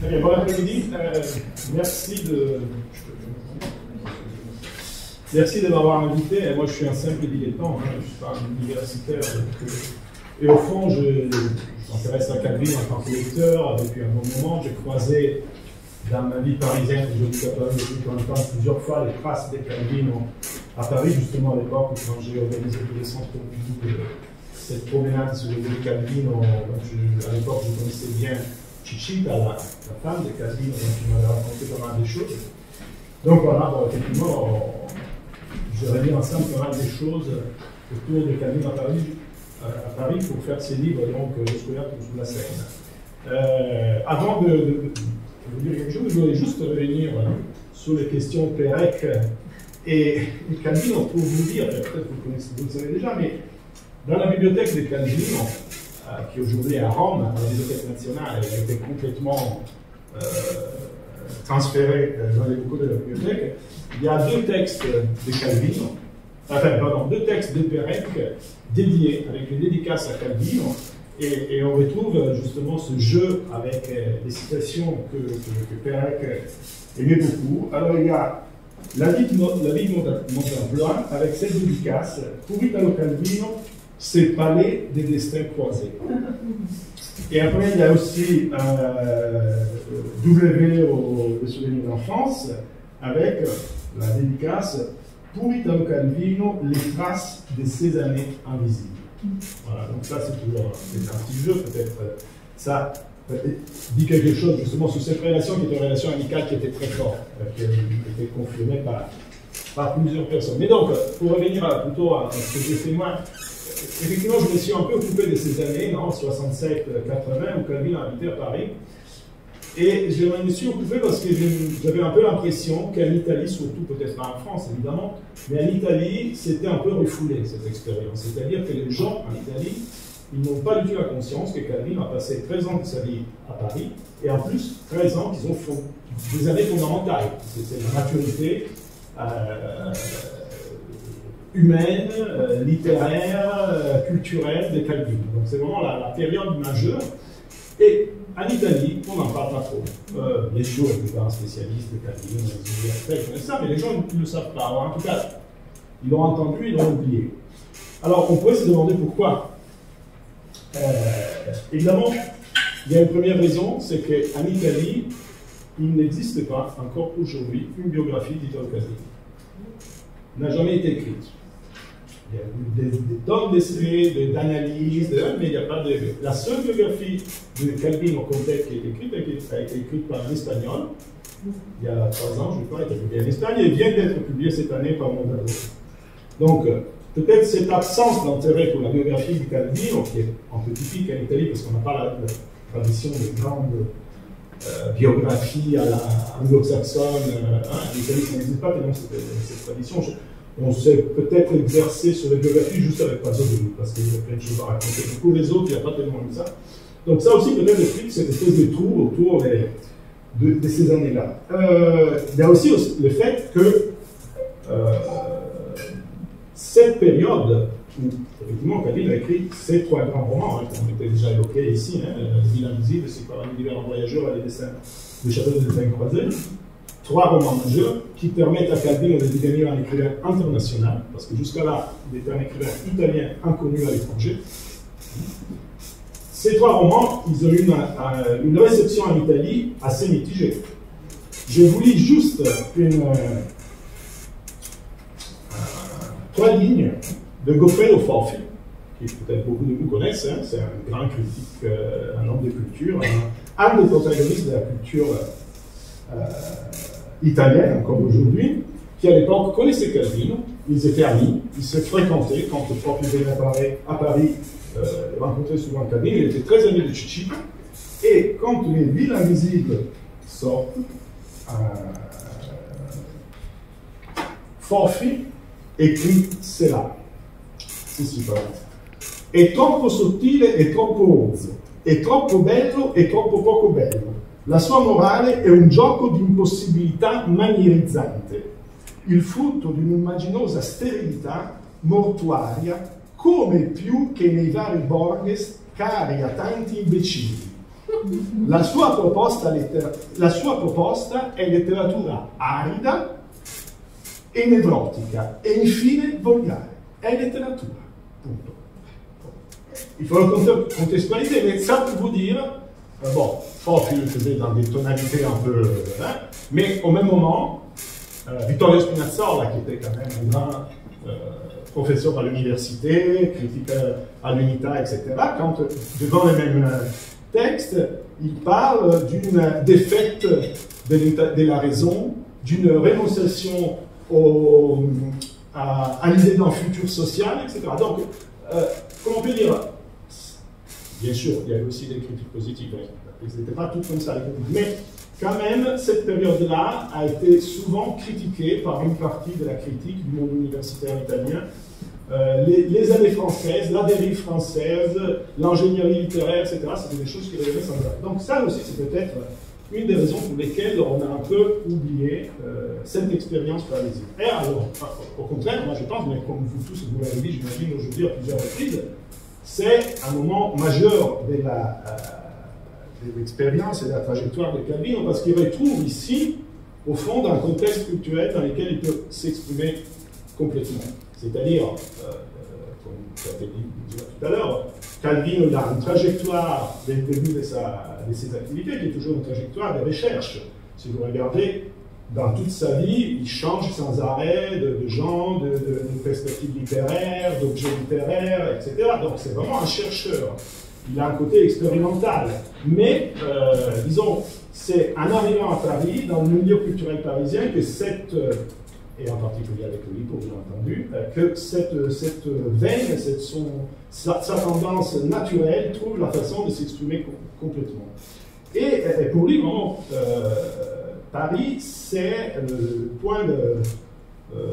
Okay, bon après-midi. Merci de m'avoir invité. Moi, je suis un simple dilettant, je ne suis pas un universitaire. Et au fond, je m'intéresse à Calvin en tant que lecteur depuis un bon moment. J'ai croisé dans ma vie parisienne, que je vis à Paris depuis longtemps, plusieurs fois les traces de Calvin à Paris, justement à l'époque quand j'ai organisé tous les centres publics. Cette promenade sur le Calvin, à l'époque, je connaissais bien Cicita, la femme de Calvin, qui m'avait raconté pas mal de choses. Donc voilà, bon, effectivement, j'ai réuni ensemble pas mal de choses autour de Calvin à Paris pour faire ces livres, donc Le Scoiattolo sous la Seine. Avant de vous dire quelque chose, je voulais juste revenir sur les questions Pérec et Calvin pour vous dire, peut-être vous le savez déjà, mais dans la bibliothèque de Calvino, qui aujourd'hui est à Rome, la bibliothèque nationale, elle a été complètement transférée dans les locaux de la bibliothèque, il y a deux textes de Calvino, deux textes de Pérec dédiés, avec une dédicace à Calvino, et on retrouve justement ce jeu avec des citations que Pérec aimait beaucoup. Alors il y a la vie de Montalbán avec cette dédicace pour Italo Calvino, ces palais des destins croisés. Et après, il y a aussi W au souvenir d'enfance, avec la dédicace pour Italo Calvino, les traces de ces années invisibles. Voilà, donc ça, c'est toujours un petit jeu, peut-être. Ça dit quelque chose justement sur cette relation, qui est une relation amicale qui était très forte, qui était confirmée par plusieurs personnes. Mais donc, pour revenir plutôt à ce que j'ai fait moi, effectivement, je me suis un peu occupé de ces années, 67-80, où Calvin a habité à Paris. Et je me suis occupé parce que j'avais un peu l'impression qu'en Italie, surtout peut-être pas en France évidemment, mais en Italie, c'était un peu refoulé cette expérience. C'est-à-dire que les gens en Italie, ils n'ont pas du tout la conscience que Calvin a passé 13 ans de sa vie à Paris, et en plus 13 ans qu'ils ont des années fondamentales. C'est la maturité humaine, littéraire, culturelle de Calvin. Donc c'est vraiment la période majeure. Et en Italie, on n'en parle pas trop. Les gens ne sont pas un spécialiste de Calvin, ils connaissent ça, mais les gens ne le savent pas. Alors, en tout cas, ils l'ont entendu, ils l'ont oublié. Alors on pourrait se demander pourquoi. Évidemment, il y a une première raison, c'est qu'en Italie, il n'existe pas encore aujourd'hui une biographie d'Italo Calvino. Elle n'a jamais été écrite. Il y a des tonnes d'essais, d'analyses, mais il n'y a pas de... La seule biographie de Calvino complète qui est écrite, a été écrite par un Espagnol, il y a 3 ans, je crois, elle a été publiée en Espagne, et vient d'être publiée cette année par Mondadori. Donc, peut-être cette absence d'intérêt pour la biographie de Calvino, qui est un peu typique en Italie, parce qu'on n'a pas la tradition de grandes biographies à la anglo-saxonne, en Italie, ça n'existe pas tellement cette tradition. On s'est peut-être exercé sur les biographies juste avec Pasolini, parce qu'il y a plein de choses à raconter. Pour les autres, il n'y a pas tellement de ça. Donc ça aussi peut-être explique cette espèce de trou autour de ces années-là. Il y a aussi le fait que cette période où, effectivement, Calvin a écrit ces 3 grands romans, qui ont été déjà évoqués ici, Ville invisible, C'est par un univers en voyageur et les dessins de château de dessins croisés. 3 romans majeurs qui permettent à Calvino de devenir un écrivain international, parce que jusqu'à là, il était un écrivain italien inconnu à l'étranger. Ces 3 romans, ils ont eu une réception en Italie assez mitigée. Je vous lis juste 3 lignes de Goffredo Forfi, qui peut-être beaucoup de vous connaissent, c'est un grand critique, un homme de culture, un des protagonistes de la culture italienne, encore aujourd'hui, qui à l'époque connaissait Calvino, ils étaient amis, ils se fréquentaient, quand le prof venait à Paris, rencontrait souvent Calvino, il était très ami de Cicita, et quand les Villes invisibles sortent, Forfi écrit cela, c'est super. È troppo sottile e troppo rozzo, è troppo bello e troppo poco bello. La sua morale è un gioco di impossibilità manierizzante, il frutto di un'immaginosa sterilità mortuaria, come più che nei vari Borges cari a tanti imbecilli. La sua proposta è letteratura arida e nevrotica e infine volgare. È letteratura. Punto. Il faut le contextualiser, mais ça pour vous dire, bon, Profil faisait dans des tonalités un peu, mais au même moment, Vittorio Spinazzola, qui était quand même un grand professeur à l'université, critique à l'UNITA, etc., quand devant les mêmes textes, il parle d'une défaite de la raison, d'une renonciation à l'idée d'un futur social, etc. Donc, comment on peut dire, bien sûr, il y avait aussi des critiques positives, elles n'étaient pas toutes comme ça, les critiques, mais quand même, cette période-là a été souvent critiquée par une partie de la critique du monde universitaire italien. Les années françaises, la dérive française, l'ingénierie littéraire, etc., c'était des choses qui revenaient sans arrêt. Donc ça aussi, c'est peut-être une des raisons pour lesquelles on a un peu oublié cette expérience parisienne. Et alors, au contraire, moi je pense, mais comme vous tous, vous l'avez dit, j'imagine aujourd'hui à plusieurs reprises, c'est un moment majeur de l'expérience et de la trajectoire de Calvino, parce qu'il retrouve ici, au fond, d'un contexte culturel dans lequel il peut s'exprimer complètement. C'est-à-dire, comme ça a été dit tout à l'heure, Calvino il a une trajectoire dès le début de ses activités, qui est toujours une trajectoire de recherche. Si vous regardez, dans toute sa vie, il change sans arrêt de genre, de perspectives littéraires, d'objets littéraires, etc. Donc c'est vraiment un chercheur. Il a un côté expérimental. Mais, disons, c'est en arrivant à Paris, dans le milieu culturel parisien, que et en particulier avec l'Oulipo, bien entendu, que cette veine, sa tendance naturelle trouve la façon de s'exprimer complètement. Et pour lui, vraiment, Paris, c'est le point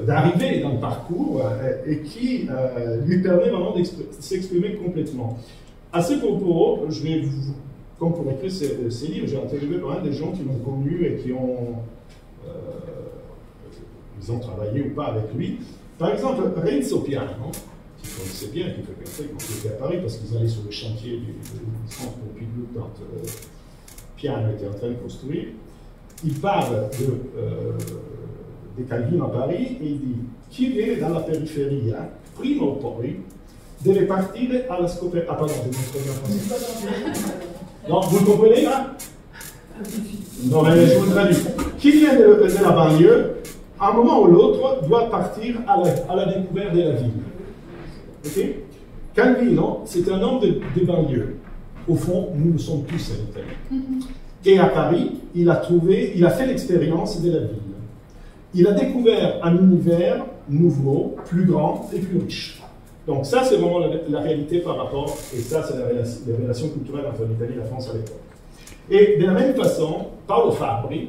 d'arrivée dans le parcours et qui lui permet vraiment de s'exprimer complètement. À ce propos, je vais vous, comme pour écrire ces livres, j'ai interviewé pas mal des gens qui l'ont connu et qui ont ils ont travaillé ou pas avec lui. Par exemple, Renzo Piano, qui connaissait bien, qui fait penser quand il était à Paris, parce qu'ils allaient sur le chantier du centre Pompidou quand Piano était en train de construire, il parle de Calvino à Paris et il dit chi viene dalla periferia, prima o poi, deve partire alla scoperta. Ah, pardon, je vous français. Non, vous le comprenez là? Non, mais je vous le traduis. Qui vient de la banlieue, à un moment ou l'autre, doit partir à la découverte de la ville. Okay? Calvino, c'est un homme des banlieues. Au fond, nous le sommes tous en Italie. Et à Paris, il a fait l'expérience de la ville. Il a découvert un univers nouveau, plus grand et plus riche. Donc ça, c'est vraiment la réalité par rapport, et ça, c'est les relations culturelles entre l'Italie et la France à l'époque. Et de la même façon, Paolo Fabbri,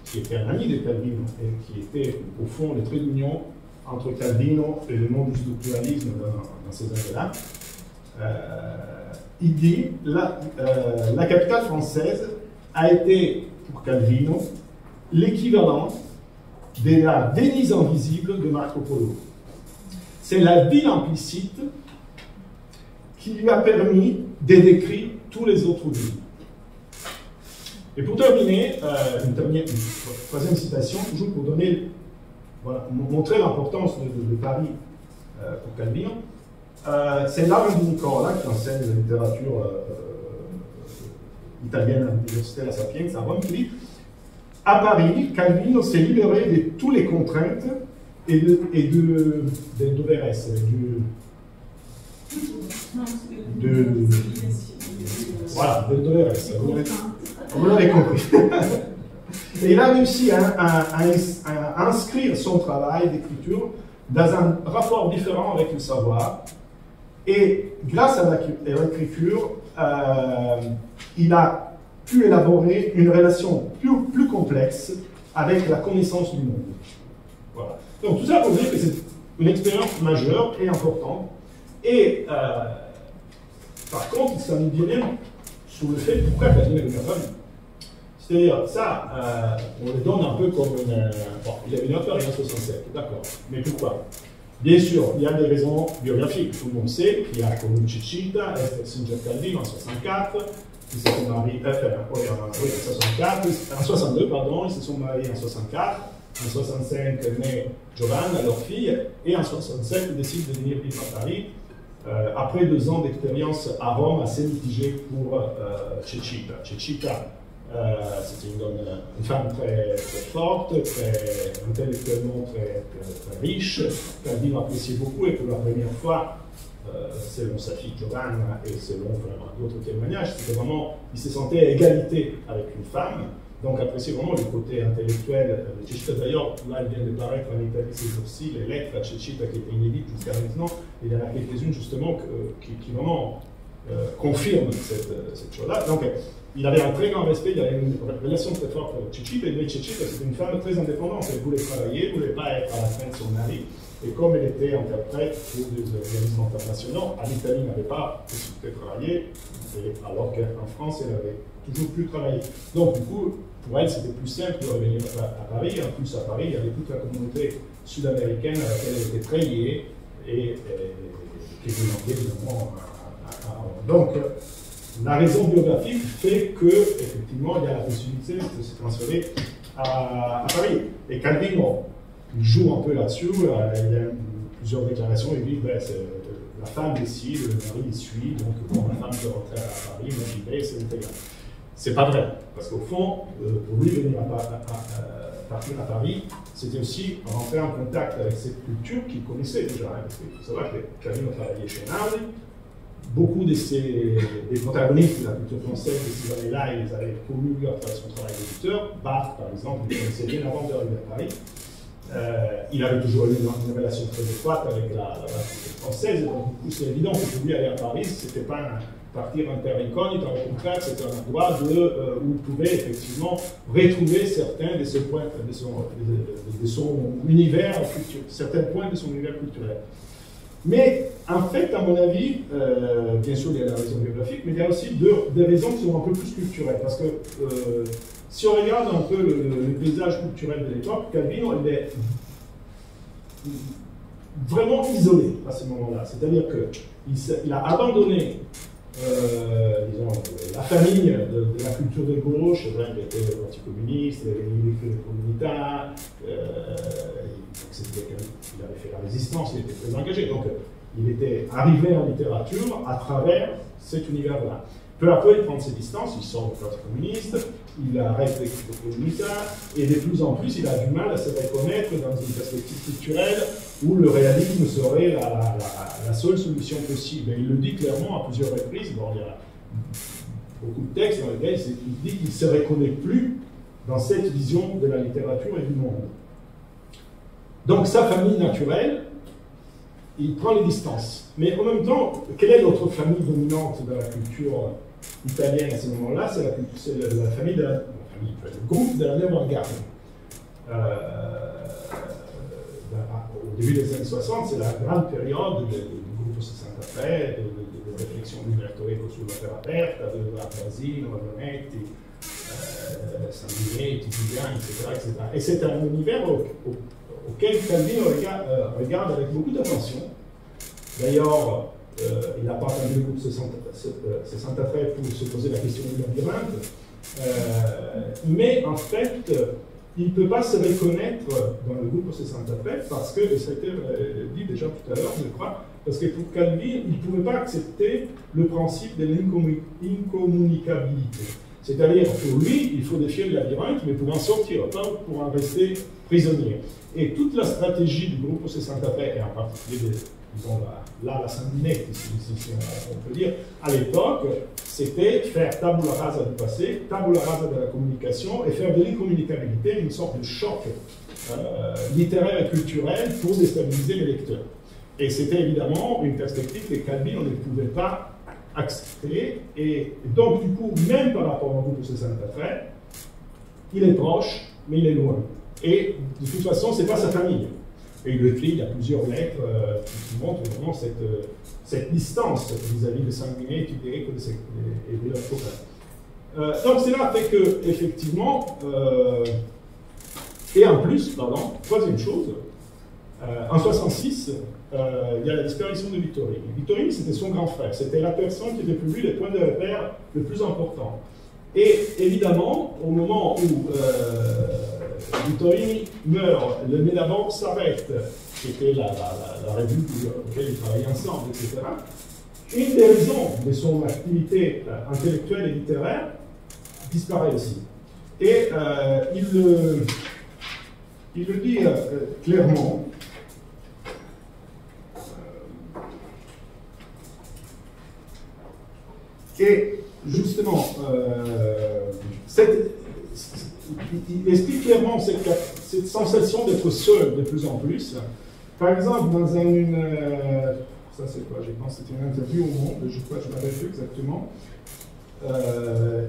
qui était un ami de Calvino et qui était au fond le trait d'union entre Calvino et le monde du structuralisme dans ces années-là, il dit la capitale française a été, pour Calvino, l'équivalent de la Venise invisible de Marco Polo. C'est la ville implicite qui lui a permis de décrire tous les autres villes. Et pour terminer, une troisième citation, toujours pour donner, voilà, montrer l'importance de Paris pour Calvino. C'est Laurent Di Nicola, qui enseigne la littérature italienne à l'université La Sapienza à Rome, qui dit à Paris, Calvino s'est libéré de toutes les contraintes et de voilà, de doveres. Vous l'avez compris. Et il a réussi à inscrire son travail d'écriture dans un rapport différent avec le savoir. Et grâce à l'écriture, il a pu élaborer une relation plus complexe avec la connaissance du monde. Voilà. Donc tout ça pour dire que c'est une expérience majeure et importante. Et par contre, ça nous dit rien sur le fait pourquoi Calvino est venu à Paris. C'est-à-dire, ça, on le donne un peu comme une... Bon, il est venu à Paris en 67, d'accord. Mais pourquoi? Bien sûr, il y a des raisons biographiques. Tout le monde sait qu'il y a Colucci Cita, Esther Singer Calvino en 64, ils se sont mariés, en 64, en 62, pardon, ils se sont mariés en 64, en 65 naît Giovanna, leur fille, et en 67, ils décident de venir vivre à Paris, après 2 ans d'expérience à Rome assez mitigée pour Cecchita. Cecchita, c'était une femme très, très forte, très intellectuellement très riche, Calvino appréciait beaucoup, et pour la première fois, selon sa fille Giovanna et selon d'autres témoignages, c'était vraiment, il se sentait à égalité avec une femme, donc appréciait vraiment le côté intellectuel de Cecchita. D'ailleurs, là, il vient de paraître en Italie ces jours-ci, les lettres à Cecchita qui étaient inédites jusqu'à maintenant, et il y en a quelques-unes justement qui vraiment confirment cette chose-là. Donc, il avait un très grand respect, il avait une relation très forte avec Cecchita, et Cecchita, c'était une femme très indépendante, elle voulait travailler, elle ne voulait pas être à la fin de son mari. Et comme elle était interprète pour des organismes internationaux, en Italie, elle n'avait pas possibilité de travailler, alors qu'en France, elle avait toujours pu travailler. Donc, du coup, pour elle, c'était plus simple de revenir à Paris. En plus, à Paris, il y avait toute la communauté sud-américaine à laquelle elle était très liée et qui venait évidemment à Rome. Donc, la raison biographique fait qu'effectivement, il y a la possibilité de se transférer à Paris. Et Calvino, il joue un peu là-dessus, il y a plusieurs déclarations, il dit la femme décide, le mari suit, donc bon, la femme doit rentrer à Paris, moi j'y vais, c'est égal. C'est pas vrai, parce qu'au fond, pour lui venir partir à Paris, c'était aussi rentrer en contact avec cette culture qu'il connaissait déjà, hein, parce qu'il faut savoir que Calvino travaillait chez Nardi, beaucoup des protagonistes de la culture française de ces années-là, ils avaient connu à travers son travail d'éditeur. Barthes, par exemple, il connaissait bien avant d'arriver à Paris. Il avait toujours eu une relation très étroite avec la culture française, donc du coup c'est évident que pour lui aller à Paris, c'était pas partir en terre incognita, au contraire, c'était un endroit où il pouvait effectivement retrouver certains de ses points, de son univers culturel, certains points de son univers culturel. Mais en fait, à mon avis, bien sûr, il y a la raison biographique, mais il y a aussi des raisons qui sont un peu plus culturelles. Parce que si on regarde un peu le paysage culturel de l'époque, Calvino, il est vraiment isolé à ce moment-là. C'est-à-dire qu'il a abandonné disons, la famille de la culture de gauche, il était le Parti communiste, il avait écrit le Comunità, il avait fait la résistance, il était très engagé. Donc, il était arrivé en littérature à travers cet univers-là. Peu à peu, il prend ses distances, il sort du Parti communiste, il arrête d'écrire le Comunità, et de plus en plus, il a du mal à se reconnaître dans une perspective culturelle où le réalisme serait la seule solution possible. Et il le dit clairement à plusieurs reprises. Bon, il y a beaucoup de textes dans lesquels il dit qu'il ne se reconnaît plus dans cette vision de la littérature et du monde. Donc, sa famille naturelle, il prend les distances. Mais en même temps, quelle est l'autre famille dominante de la culture italienne à ce moment-là? C'est la famille de le groupe de la Neuve-Garde. Au début des années 60, c'est la grande période du groupe 63, de réflexion d'Umberto Eco sulla terra aperta, de Basile, Monetti, Sanguinetti, Giuliani, etc. Et c'est un univers auquel Calvino regarde avec beaucoup d'attention. D'ailleurs, il n'a pas attendu le groupe 63 pour se poser la question du labyrinthe, mais en fait, il ne peut pas se reconnaître dans le groupe 63 parce que, et ça a été dit déjà tout à l'heure, je crois, parce que pour Calvino, il ne pouvait pas accepter le principe de l'incommunicabilité. C'est-à-dire, pour lui, il faut défier le labyrinthe, mais pour en sortir, pas pour en rester prisonnier. Et toute la stratégie du groupe 63, et en particulier, disons, la Sanguinetti, si on peut dire, à l'époque, c'était faire tabula rasa du passé, tabula rasa de la communication, et faire de l'incommunicabilité une sorte de choc littéraire et culturel pour déstabiliser les lecteurs. Et c'était évidemment une perspective que Calvino ne pouvait pas accepter, et donc du coup, même par rapport au groupe 63, il est proche, mais il est loin. Et de toute façon, ce n'est pas sa famille. Et il écrit, il y a plusieurs lettres qui montrent vraiment cette distance vis-à-vis de Sanguinetti, et de leurs copains. Donc cela fait que, effectivement, et en plus, pardon, troisième chose, En 1966, il y a la disparition de Vittorini. Vittorini, c'était son grand frère. C'était la personne qui était pour lui le point de repère le plus important. Et évidemment, au moment où Vittorini meurt, le Médavore s'arrête, qui était la revue pour laquelle ils travaillaient ensemble, etc. Une des raisons de son activité intellectuelle et littéraire disparaît aussi. Et il le dit clairement. Et justement, il explique clairement cette sensation d'être seul de plus en plus. Par exemple, dans ça c'est quoi? Je pense que c'était une interview au Monde, je crois que je l'avais fait exactement.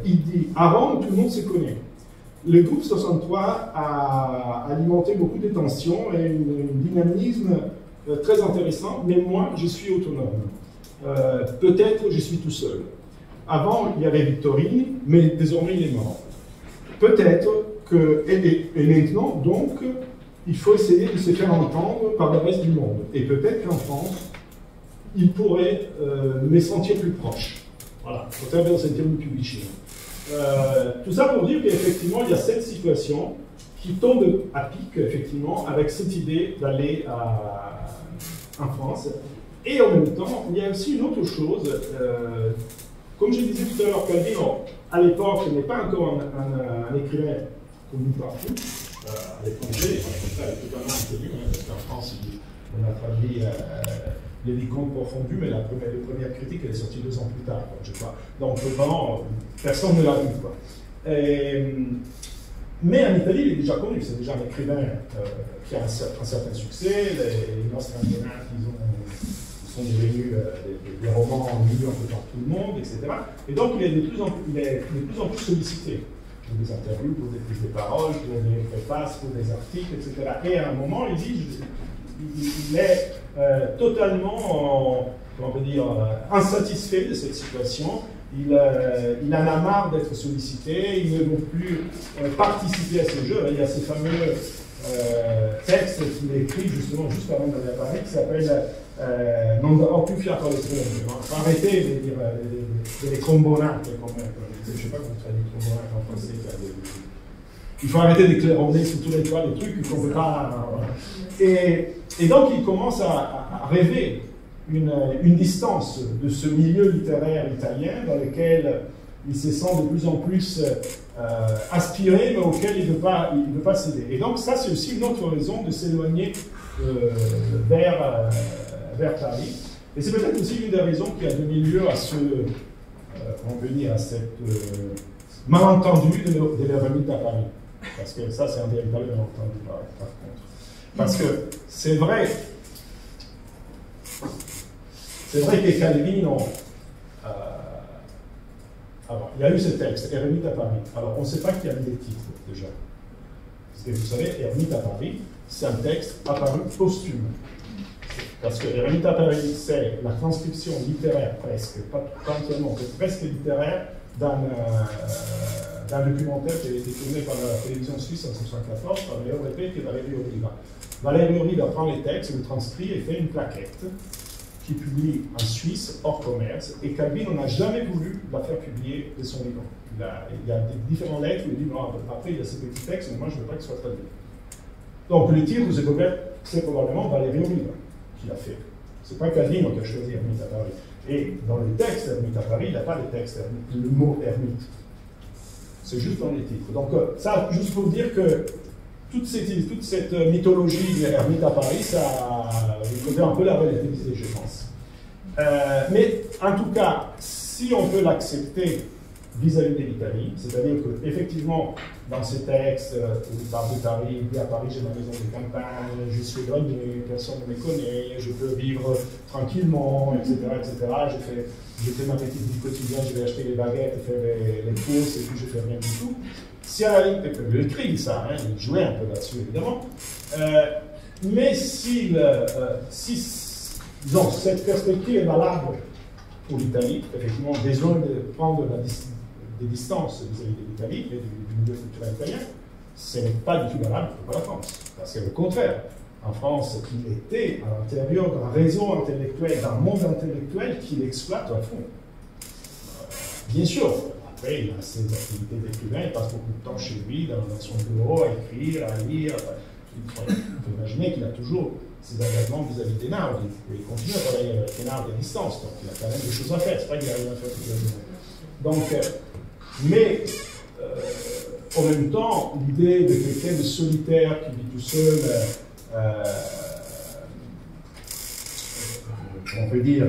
Il dit, avant, tout le monde se connaît. Le groupe 63 a alimenté beaucoup de tensions et un dynamisme très intéressant, mais moi, je suis autonome. Peut-être je suis tout seul. Avant, il y avait Vittorini, mais désormais, il est mort. Peut-être que, et maintenant, donc, il faut essayer de se faire entendre par le reste du monde. Et peut-être qu'en France, il pourrait me sentir plus proche. Voilà, au travers de cette terme publique. Tout ça pour dire qu'effectivement, il y a cette situation qui tombe à pic, effectivement, avec cette idée d'aller en France. Et en même temps, il y a aussi une autre chose. Comme je disais tout à l'heure, Calvino, à l'époque, n'est pas encore un écrivain connu partout. À l'étranger, ça est totalement inconnu, parce qu'en France, on a traduit les Vicomtes Profondus, mais la première critique, elle est sortie 2 ans plus tard, je crois. Donc, vraiment, personne ne l'a vu, quoi. Mais en Italie, il est déjà connu, c'est déjà un écrivain qui a un certain succès. Les Nostri Antenati, ils sont devenus des romans lus un peu par tout le monde, etc. Et donc, il est de plus en plus sollicité pour des interviews, pour des prises de parole, pour des préfaces, pour des articles, etc. Et à un moment, il dit, il est totalement, comment on peut dire, insatisfait de cette situation. Il en a marre d'être sollicité, il ne veut plus participer à ce jeu. Il y a ce fameux texte qu'il a écrit justement juste avant d'aller à Paris, qui s'appelle Non ho più fiato alle trombe. Il faut arrêter de dire les trombonate, je ne sais pas comment on traduit trombonate en français. Il faut arrêter de claironner sur tous les toits des trucs qu'on ne peut pas. Et donc il commence à rêver une distance de ce milieu littéraire italien dans lequel il se sent de plus en plus aspiré, mais auquel il ne veut pas céder. Et donc ça, c'est aussi une autre raison de s'éloigner vers Paris. Et c'est peut-être aussi une des raisons qui a donné lieu à à cette malentendu de l'ermite à Paris. Parce que ça, c'est un véritable malentendu par contre. Parce que c'est vrai que Calvino, il y a eu ce texte, Ermite à Paris. Alors, on ne sait pas qui a mis les titres, déjà. Parce que vous savez, Ermite à Paris, c'est un texte apparu posthume. Parce que Ermite à Paris, c'est la transcription littéraire, presque, pas entièrement, mais presque littéraire, d'un documentaire qui a été tourné par la télévision suisse en 1974, par Léo Repet et Valérie Oliva. Valérie Oliva prend les textes, le transcrit et fait une plaquette qui publie en Suisse, hors commerce, et Calvino n'a jamais voulu la faire publier de son vivant. Il y a différentes lettres où il dit non, après il y a ces petits textes, mais moi je ne veux pas qu'ils soient traduits. Donc le titre, c'est probablement Valérie Oliva qui l'a fait. Ce n'est pas Calvino qui a choisi Ermite à Paris. Et dans le texte Ermite à Paris, il n'y a pas de texte ermite, le mot ermite. C'est juste dans les titres. Donc ça, juste pour dire que toute cette mythologie de l'ermite à Paris, il faudrait un peu la relativiser, je pense. Mais en tout cas, si on peut l'accepter vis-à-vis de l'Italie, c'est-à-dire qu'effectivement, dans ces textes, il parle de Paris, il dit à Paris, j'ai ma maison de campagne, je suis grenier, personne ne me connaît, je peux vivre tranquillement, etc., etc. Je fais ma petite vie quotidienne, je vais acheter les baguettes, faire les courses, et puis je fais rien du tout. Si à la limite, il écrit ça, hein, il jouait un peu là-dessus, évidemment, mais si disons, cette perspective est valable pour l'Italie, effectivement, besoin de prendre des distances vis-à-vis de l'Italie et du milieu culturel italien, ce n'est pas du tout valable pour la France. Parce que le contraire, en France qu'il était à l'intérieur d'un réseau intellectuel, d'un monde intellectuel qu'il exploite à fond. Bien sûr, après, il a ses activités d'écrivain, il passe beaucoup de temps chez lui, dans son bureau, à écrire, à lire. Il faut imaginer qu'il a toujours ses engagements vis-à-vis d'Hénard. Il continue à travailler avec Hénard à distance, donc il a quand même des choses à faire. C'est pas qu'il a rien à faire toute la journée. Donc, mais en même temps, l'idée de quelqu'un de solitaire qui vit tout seul, on peut dire,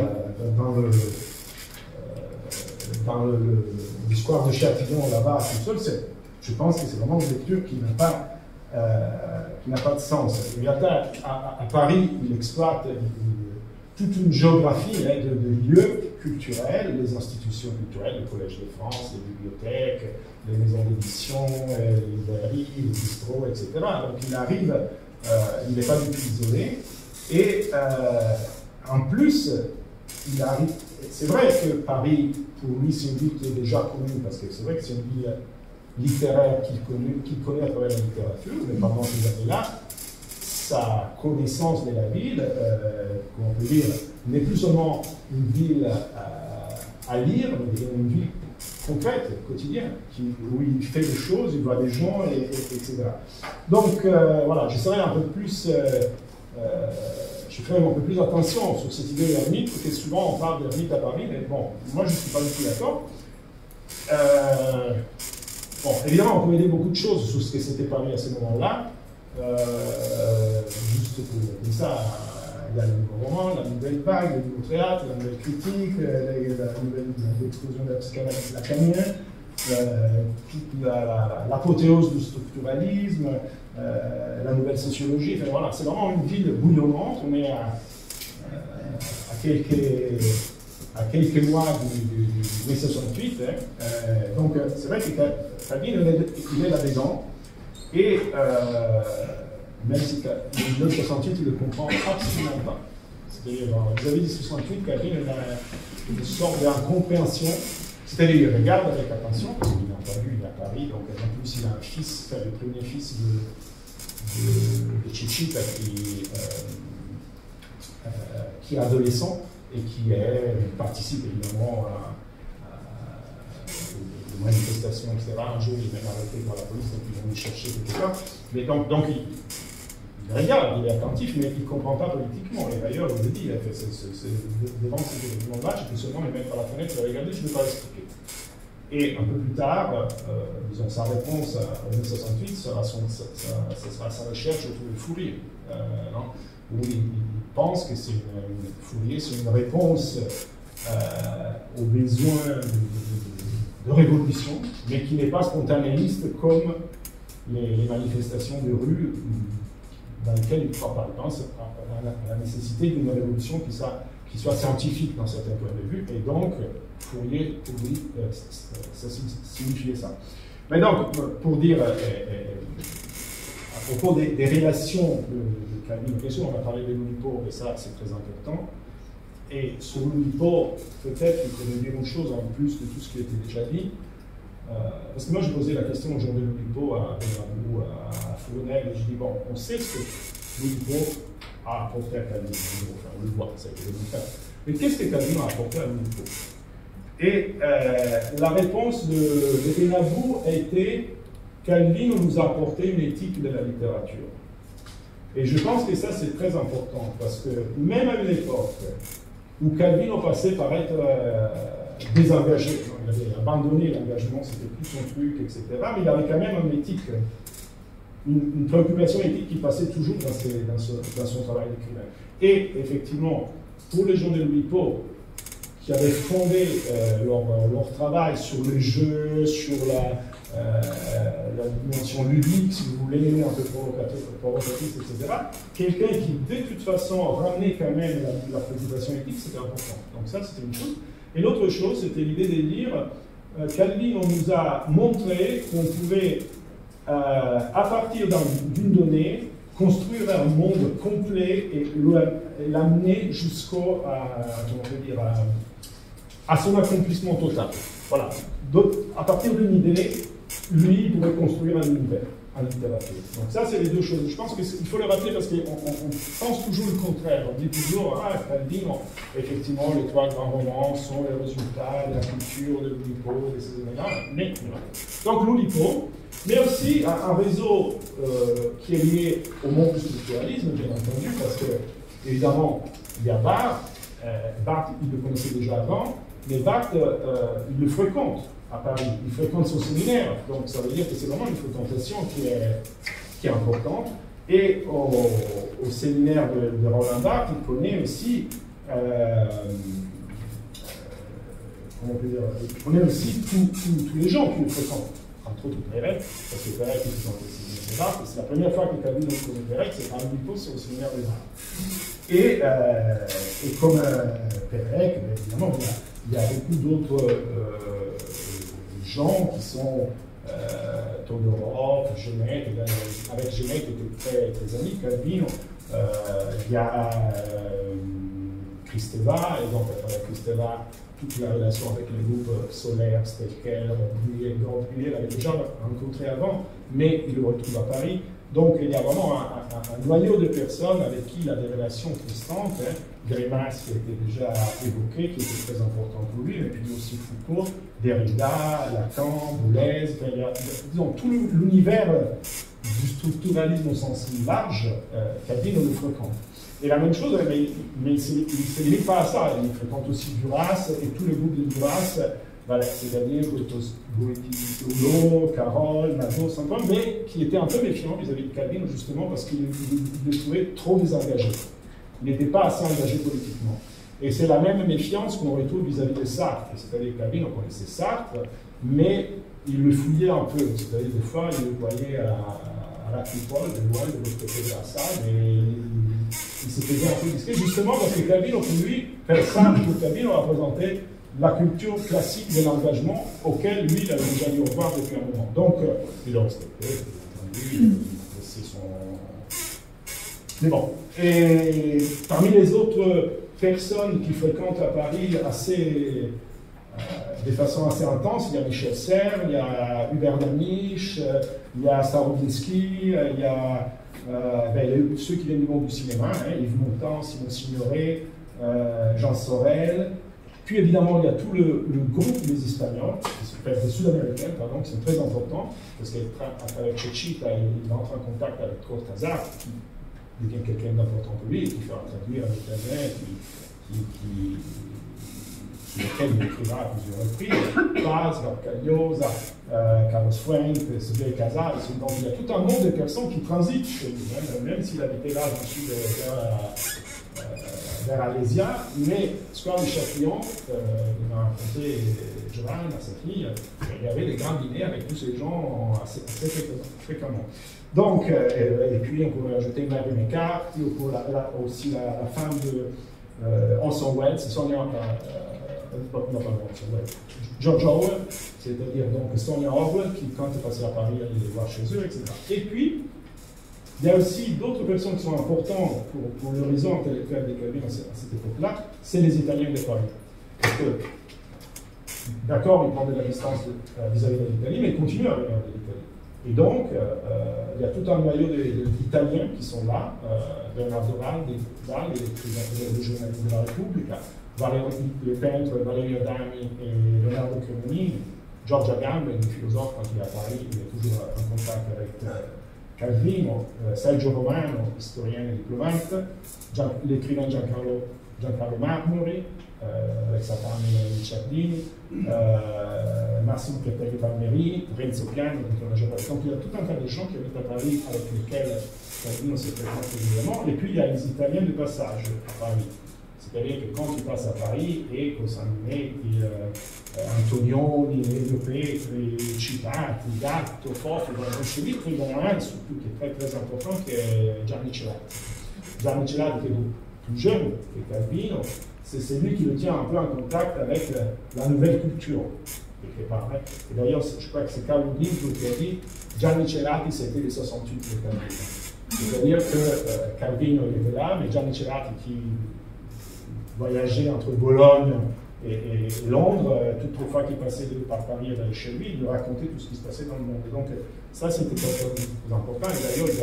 dans le square de Châtillon, là-bas, tout seul, je pense que c'est vraiment une lecture qui n'a pas de sens. Et à Paris, il exploite toute une géographie de lieux culturels, les institutions culturelles, le Collège de France, les bibliothèques, les maisons d'édition, les librairies, les bistrots, etc. Donc il arrive, il n'est pas du tout isolé. Et en plus, il arrive. C'est vrai que Paris, pour lui, c'est une ville qui est déjà connue, parce que c'est vrai que c'est une ville littéraire qu'il connaît à travers la littérature, mais pendant ces années-là, sa connaissance de la ville, on peut dire, n'est plus seulement une ville à lire, mais une ville concrète, quotidienne, où il fait des choses, il voit des gens, etc. Donc, voilà, j'essaierai un peu plus. Je ferai un peu plus attention sur cette idée d'ermite, parce que souvent on parle d'ermite à Paris, mais bon, moi je ne suis pas du tout d'accord. Bon, évidemment, on peut aider beaucoup de choses sur ce que c'était Paris à ce moment-là. Juste comme ça, il y a le nouveau roman, la nouvelle vague, le nouveau théâtre, la nouvelle critique, l'explosion de la psychanalyse lacanienne, l'apothéose du structuralisme, la nouvelle sociologie. Enfin, voilà, c'est vraiment une ville bouillonnante. On est à quelques mois du mai 68. Donc, c'est vrai que Calvin, il est là-dedans. Et même si le 1968, il ne le comprend absolument pas. C'est-à-dire, vis-à-vis du 68, Calvin a une sorte d'incompréhension. C'est-à-dire, il regarde avec attention, parce qu'il n'a pas vu, il est à Paris, donc en plus, il a un fils, le premier fils de Chichita qui est adolescent et qui participe évidemment aux manifestations, etc. Un jour, il est même arrêté par la police, donc ils vont le chercher quelque part. Mais donc il regarde, il est attentif, mais il ne comprend pas politiquement. Et d'ailleurs, je vous ai dit, devant ces événements-là, j'étais seulement les mettre par la fenêtre, je regardais, je ne peux pas l'expliquer. Et un peu plus tard, disons, sa réponse en 1968 sera sa recherche autour de Fourier, où il pense que Fourier, c'est une réponse aux besoins de révolution, mais qui n'est pas spontanéiste comme les manifestations de rue dans lesquelles il ne croit pas. Il pense à la nécessité d'une révolution qui soit scientifique dans certains points de vue, et donc Fourier, pour lui, ça signifiait ça. Mais donc, pour dire, à propos des relations de Calvin, bien sûr, on a parlé de l'Oulipo, et ça, c'est très important. Et sur l'Oulipo, peut-être il faudrait dire une chose en plus de tout ce qui a été déjà dit. Parce que moi, j'ai posé la question aujourd'hui de l'Oulipo à Benabou, à Fournel, et je dis, bon, on sait ce que l'Oulipo a apporté à Calvin. Enfin, on le voit, ça a été le cas. Mais qu'est-ce que Calvin a apporté à l'Oulipo? Et la réponse de Benabou a été, Calvin nous a apporté une éthique de la littérature. Et je pense que ça, c'est très important, parce que même à une époque où Calvin a passé par être désengagé, il avait abandonné l'engagement, c'était plus son truc, etc., mais il avait quand même une éthique, une préoccupation éthique qui passait toujours dans son travail d'écrivain. Et effectivement, pour les gens de l'Oulipo, qui avaient fondé leur travail sur le jeu, sur la dimension ludique, si vous voulez, un peu provocatrice, etc. Quelqu'un qui, de toute façon, ramenait quand même la préoccupation éthique, c'était important. Donc ça, c'était une chose. Et l'autre chose, c'était l'idée de dire, Calvin, on nous a montré qu'on pouvait, à partir d'une donnée, construire un monde complet et l'amener à son accomplissement total. Voilà. Donc, à partir d'une idée, lui, il pourrait construire un univers en littérature. Donc ça, c'est les deux choses. Je pense qu'il faut le rappeler parce qu'on pense toujours le contraire. On dit toujours, ah, Calvin, effectivement, les trois grands romans sont les résultats de la culture de l'Oulipo, de ces éléments. Mais, donc l'Oulipo, mais aussi un réseau qui est lié au monde du structuralisme, bien entendu, parce que, évidemment, il y a Barthes. Barthes, il le connaissait déjà avant, mais Barthes, il le fréquente à Paris. Il fréquente son séminaire, donc ça veut dire que c'est vraiment une fréquentation qui est importante. Et au séminaire de Roland Barthes, il connaît aussi, comment on peut dire, il connaît aussi tous les gens qui le fréquentent, entre autres Pérec, parce que Pérec il fréquente le séminaire de Barthes, c'est la première fois que Calvin connaît Pérec, c'est par Oulipo, c'est au séminaire de Barthes. Et comme Pérec, évidemment, il y a beaucoup d'autres gens qui sont Todorov, Genet, avec Genet qui était très, très ami, Calvin, il y a Kristeva, et donc avec Kristeva, toute la relation avec les groupes Solaire, Stelker, Bruyère, il l'avait déjà rencontré avant, mais il le retrouve à Paris. Donc il y a vraiment un noyau de personnes avec qui il a des relations constantes. Hein. Grémas, qui a été déjà évoqué, qui était très important pour lui, mais puis aussi Foucault, Derrida, Lacan, Boulez, disons tout l'univers du structuralisme au sens large, Calvin le fréquente. Et la même chose, mais il ne se limite pas à ça, il fréquente aussi Duras et tous les groupes de Duras, voilà, c'est-à-dire Boetti, Carole, Nadeau, Saint-Paul, mais qui étaient un peu méfiants vis-à-vis de Calvin, justement parce qu'il le trouvait trop désengagé. Il n'était pas assez engagé politiquement. Et c'est la même méfiance qu'on retrouve vis-à-vis de Sartre. C'est-à-dire que Calvin, on connaissait Sartre, mais il le fouillait un peu. C'est-à-dire des fois, il le voyait à la coupole, de l'ouest, de l'autre côté de la salle, mais il se faisait un peu discret, justement parce que Calvin, pour lui, faire Sartre pour Calvin, on représentait la culture classique de l'engagement auquel lui, il avait déjà dit au revoir depuis un moment. Donc, il a respecté, c'est son... Mais bon, et parmi les autres personnes qui fréquentent à Paris de façon assez intense, il y a Michel Serres, il y a Hubert Daniche, il y a Starobinsky, il y a ceux qui viennent du monde du cinéma, hein, Yves Montand, Simon Signoret, Jean Sorel. Puis évidemment, il y a tout le groupe des Espagnols, des Sud-Américains, pardon, qui sont très importants, parce qu'avec Chechita, il entre en contact avec Cortázar, qui devient quelqu'un d'important pour lui, et qui fait traduire en italien, lequel il écrira à plusieurs reprises, Paz, Varcaliosa, Carlos Fuentes, Sebel Casals. Donc il y a tout un monde de personnes qui transitent chez lui, même s'il habitait là, je suis vers Alésia, mais Square de Châtillon, il m'a raconté Giovanni, sa fille, il y avait des grands dîners avec tous ces gens assez fréquemment. Donc, et puis on pourrait ajouter Mary McCarthy, aussi la femme de Orson Welles, c'est Sonia, George Orwell, c'est-à-dire donc Sonia Orwell, qui quand elle passait à Paris, allait les voir chez eux, etc. Et puis, il y a aussi d'autres personnes qui sont importantes pour le réseau intellectuel des Calvin à cette époque-là, c'est les Italiens de Paris. Parce que, d'accord, ils prennent de la distance vis-à-vis de l'Italie, mais ils continuent à regarder l'Italie. Et donc, il y a tout un noyau d'Italiens qui sont là, Bernard Doral, le journaliste de la République, le peintre Valerio Adami et Leonardo Cremonini, George Agamben, le philosophe, quand il est à Paris, il est toujours en contact avec Calvino, Sergio Romano, historien et diplomate, l'écrivain Giancarlo Marmori, avec sa femme Ciardini, Massimo Piettelli Palmeri, Renzo Piano, donc il y a tout un tas de gens qui habitent à Paris avec lesquels Calvino se fréquente évidemment, et puis il y a les Italiens de passage à Paris. C'est-à-dire que quand tu passes à Paris et Cosanene, Antonioni, Europei, Citati, Gatto, Fofi, c'è lì un surtout qui est très très important, qui est Gianni Celati. Gianni Celati qui est plus jeune que Calvino, c'est celui qui le tient un peu en contact avec la nouvelle culture. Et d'ailleurs, je crois que c'est Carlo Ginto qui a dit Gianni Celati, c'était les 68 de Calvino. C'est-à-dire que Calvino était là, mais Gianni Celati qui voyageait entre Bologne Et Londres, toutes les fois qu'il passait par Paris et allait chez lui, il lui racontait tout ce qui se passait dans le monde. Et donc ça, c'était quelque chose de plus important. Et d'ailleurs, ils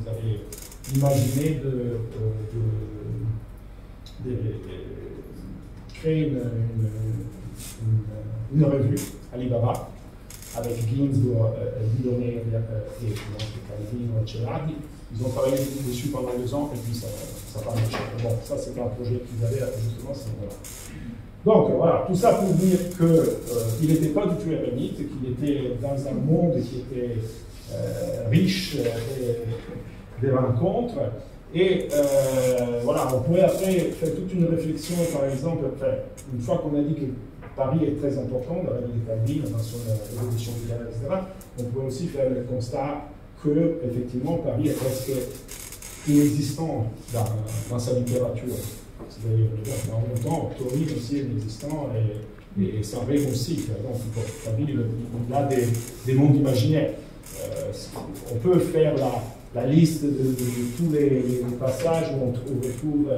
avaient imaginé de créer une revue, Alibaba, avec Ginsburg, Dieudonné et Calvino et Cerardi. Ils ont travaillé dessus pendant 2 ans et puis ça n'a pas marché. Bon, ça c'était un projet qu'ils avaient justement à ce moment-là. Donc voilà, tout ça pour dire qu'il n'était pas du tout ermite, qu'il était dans un monde qui était riche des rencontres. Et voilà, on pourrait après faire toute une réflexion, par exemple, une fois qu'on a dit que Paris est très important dans la vie de Calvin, dans son évolution littéraire, etc., on pourrait aussi faire le constat que, effectivement, Paris est presque inexistant dans sa littérature. C'est-à-dire, en même temps, Taurine aussi est inexistant et Saint-Rémy aussi. Donc, Paris, il a des mondes imaginaires. On peut faire la liste de tous les passages où on retrouve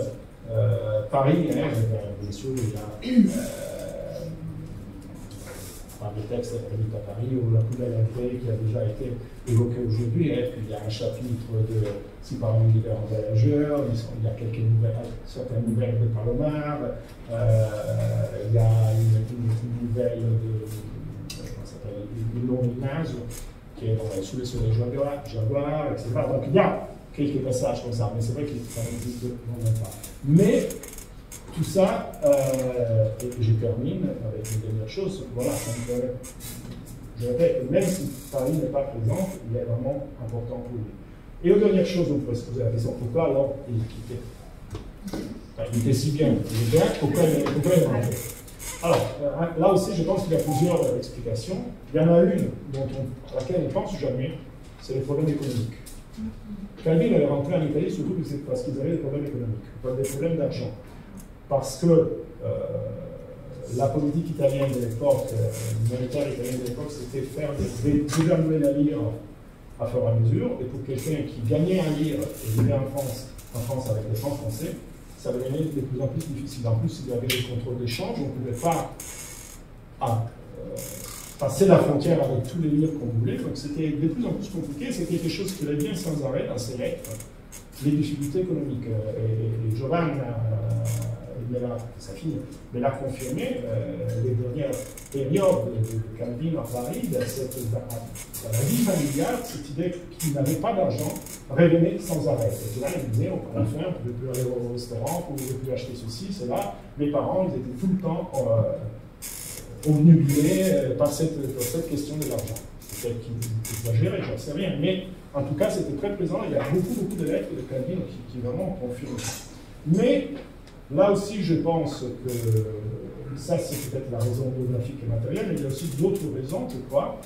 Paris, hein, bien sûr, il y a des textes écrits à Paris ou la poubelle entrée qui a déjà été évoquée aujourd'hui. Et puis il y a un chapitre de Si par un univers en voyageur, il y a certaines nouvelles de Palomar, il y a une nouvelle de Long Ignacio qui est Sous les soleils Jaguar, etc. Donc il y a quelques passages comme ça, mais c'est vrai qu'il n'existe pas. Mais tout ça, et je termine avec une dernière chose, voilà, je répète, même si Paris n'est pas présent, il est vraiment important pour lui. Et une dernière chose, on peut se poser la question, pourquoi alors il quittait? Il était si bien, pourquoi il est rentré? Alors, là aussi, je pense qu'il y a plusieurs explications. Il y en a une à laquelle on ne pense jamais, c'est les problèmes économiques. Calvin est rentré en Italie surtout parce qu'ils avaient des problèmes économiques, pas des problèmes d'argent. Parce que la politique italienne de l'époque, monétaire italienne de l'époque, c'était faire dévaluer la lire à fur et à mesure. Et pour quelqu'un qui gagnait en lire et vivait en France avec les francs français, ça devenait de plus en plus difficile. En plus, il y avait des contrôles d'échange, on ne pouvait pas passer la frontière avec tous les livres qu'on voulait. Donc c'était de plus en plus compliqué. C'est quelque chose qui revient sans arrêt dans ses lettres, les difficultés économiques. Et Giovanni, sa fille, me l'a confirmé, les dernières périodes de Calvin à Paris, dans la vie familiale, cette idée qu'il n'avait pas d'argent revenait sans arrêt. Et là, il disait, à la fin, on ne pouvait plus aller au restaurant, on ne pouvait plus acheter ceci, cela. Mes parents, ils étaient tout le temps obnubilés par cette question de l'argent. C'est peut-être qu'ils exagéraient, je ne sais rien, mais en tout cas, c'était très présent. Il y a beaucoup de lettres de Calvin qui vraiment confirment ça. Mais là aussi, je pense que ça, c'est peut-être la raison biographique et matérielle, mais il y a aussi d'autres raisons, je crois,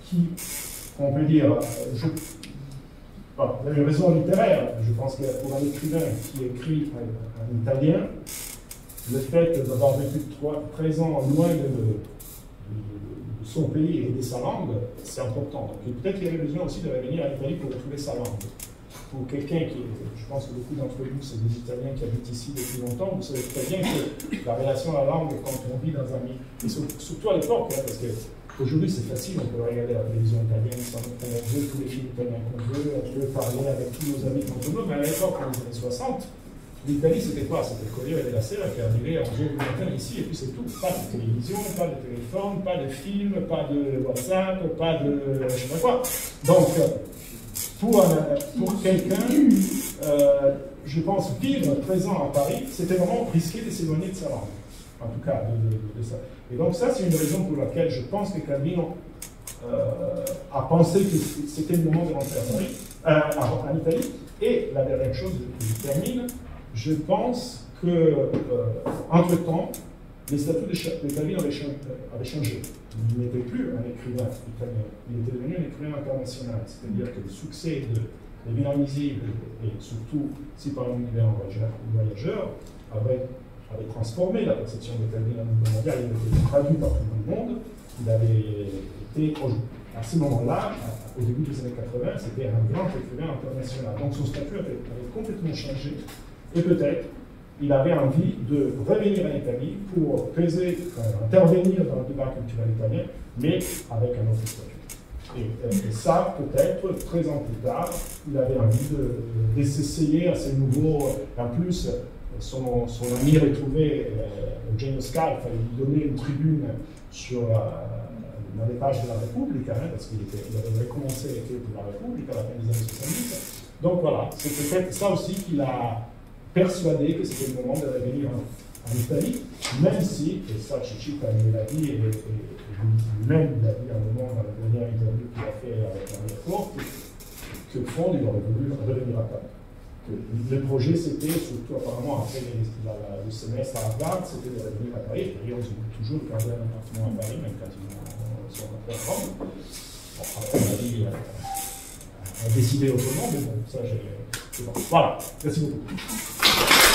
qui, on peut dire, il y a une raison littéraire. Je pense que pour un écrivain qui écrit en italien, le fait d'avoir vécu 13 ans loin de son pays et de sa langue, c'est important. Donc peut-être qu'il y avait besoin aussi de revenir en Italie pour retrouver sa langue. Pour quelqu'un qui, je pense que beaucoup d'entre vous, c'est des Italiens qui habitent ici depuis longtemps, vous savez très bien que la relation à la langue, quand on vit dans un milieu, et surtout à l'époque, hein, parce qu'aujourd'hui c'est facile, on peut regarder la télévision italienne, on veut tous les films italiens qu'on veut, on peut parler avec tous nos amis quand on veut, mais à l'époque, dans les années 60, l'Italie c'était quoi? C'était le Corriere della Sera qui arrivait à 11h du matin ici, et puis c'est tout. Pas de télévision, pas de téléphone, pas de film, pas de WhatsApp, pas de je sais pas quoi. Donc, pour quelqu'un, je pense, vivre présent à Paris, c'était vraiment risquer de s'éloigner de sa langue. En tout cas, de ça. Et donc ça, c'est une raison pour laquelle je pense que Calvino a pensé que c'était le moment de rentrer en Italie. Et la dernière chose, je termine, je pense que, entre-temps, les statuts de Calvino avaient changé. Il n'était plus un écrivain italien, il était devenu un écrivain international. C'est-à-dire que le succès de Vivre invisible et surtout Si par un univers en voyageur avait transformé la perception de Calvino au niveau mondial. Il avait été traduit par tout le monde. Il avait été, à ce moment-là, au début des années 80, c'était un grand écrivain international. Donc son statut avait complètement changé. Et peut-être il avait envie de revenir en Italie pour intervenir dans le débat culturel italien, mais avec un autre statut. Et ça, peut-être, 13 ans plus tard, il avait envie de s'essayer à ce nouveau. En plus, son ami retrouvé, Eugenio Scalfa, il lui donnait une tribune dans les pages de la République, parce qu'il avait recommencé à écrire pour la République à la fin des années 70. Donc voilà, c'est peut-être ça aussi qui l'a persuadé que c'était le moment de revenir en Italie, même si, et ça Ciccitta me l'a dit, et lui-même l'a dit à un moment dans la dernière interview qu'il a fait avec Maria Forte, que fond il aurait voulu revenir à Paris. Le projet, c'était, surtout apparemment après le semestre à Harvard, c'était de revenir à Paris. Et ils ont toujours gardé un appartement à Paris, même quand ils sont rentrés en France. Bon, après, la vie a décidé autrement, mais bon, ça, j'ai. Bon. Voilà, merci beaucoup.